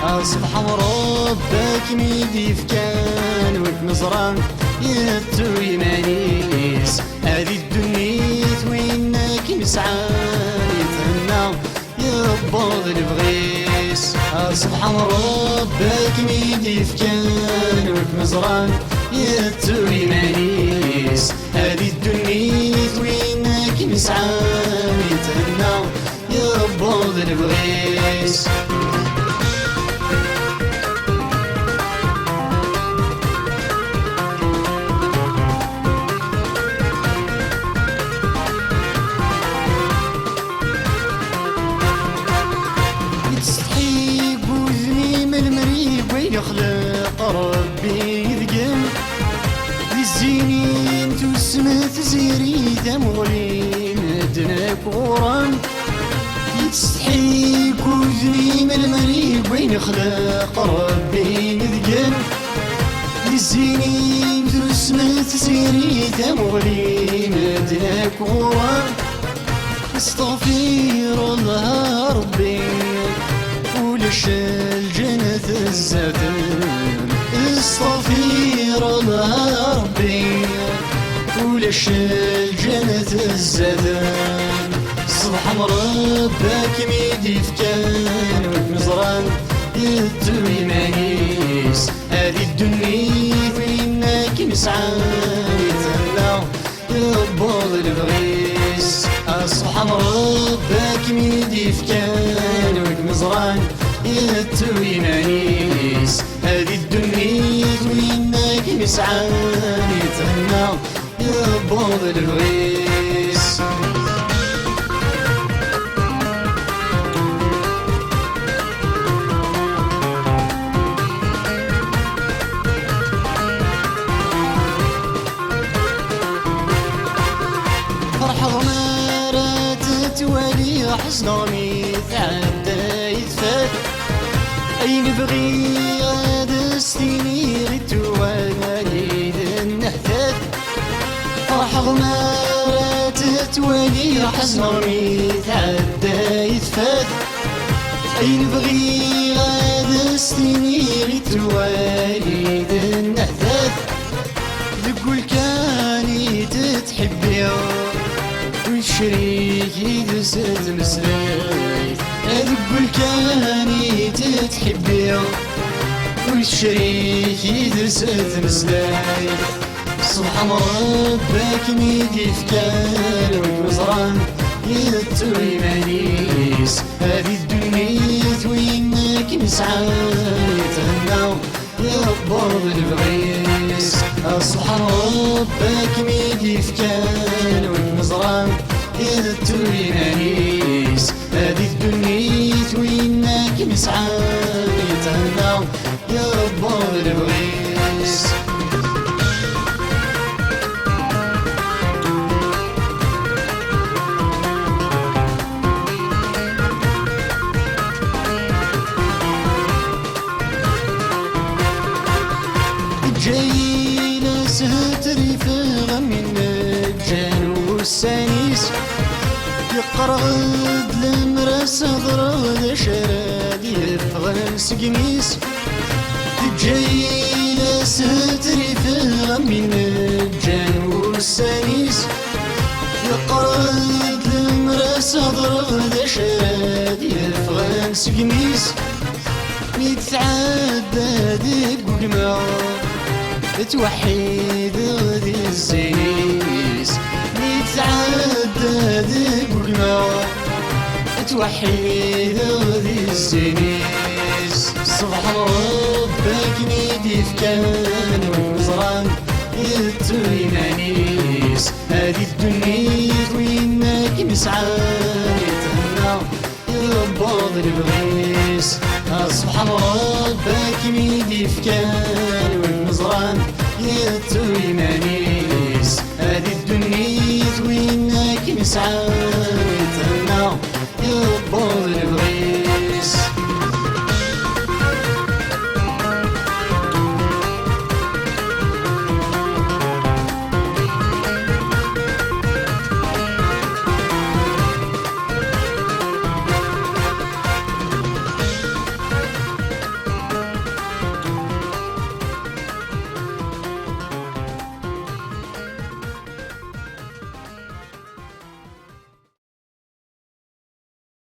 سبحان ربك ميدي فكان وكنزران يتو يمانيس هذه الدنيا وينك مسعان يتهنى يبض البغيس سبحان ربك ميدي فكان وكنزران يتو يمانيس هذه الدنيا وينك مسعان يتهنى يبض البغيس يخلق ربي يذقم الزينين تسمت زيري دمغلي مدنك ورم يتستحيك وذني من المريب وين يخلق ربي يذقم الزينين تسمت زيري دمغلي مدنك ورم استغفر الله ربي ولش الجنة الزفن استغفر الله ربي ولش الجنة الزفن سبحان ربك ميدي فكان وكنزران يتو يمانيس هذه الدنيا وينك مسعان يتهنى يبض البغيس سبحان ربك ميدي فكان وكنزران يتو يمانيس هذه الدنيا وينك مسعان يتهنى يبض البغيس فرحة غمارات توالي حزن غميث عدى يتفات أي نبغي غاد ستيني غتوالي النهتات فرحة غمارات توالي حزن غميث عدى يتفات أي نبغي غاد ستيني غتوالي النهتات ذقول كاني تتحبي والشريك يدسد مسلاي أذقل كاني تتحبي والشريك يدسد مسلاي سبحان ربك ميدي فكان والوزران يتو يمانيس هذه الدنيا وينك مسعان يتهنى يبض البغيس سبحان ربك ميدي فكان والنزران يتو يمانيس هذه الدنيا وينك مسعان يتهنى يبض البغيس جاي نسهتري في غم النجان والسانيس يقرغد المرس ضرغد شراد يفغن سقميس جاي نسهتري في غم النجان والسانيس يقرغد المرس ضرغد شراد يفغن سقميس ميتعدى ديك قمار توحيد غدي الزينيس ميتعدى ذيك وقمار توحيد غدي الزينيس سبحان ربك ميدي فكان وزران يتو يمانيس هذه الدنيا وينك مسعان يتهنى يبض البغيس سبحان ربك ميدي فكان والنزران يتو يمانيس هذه الدنيا وينك مسعان يتهنى يبض البغيس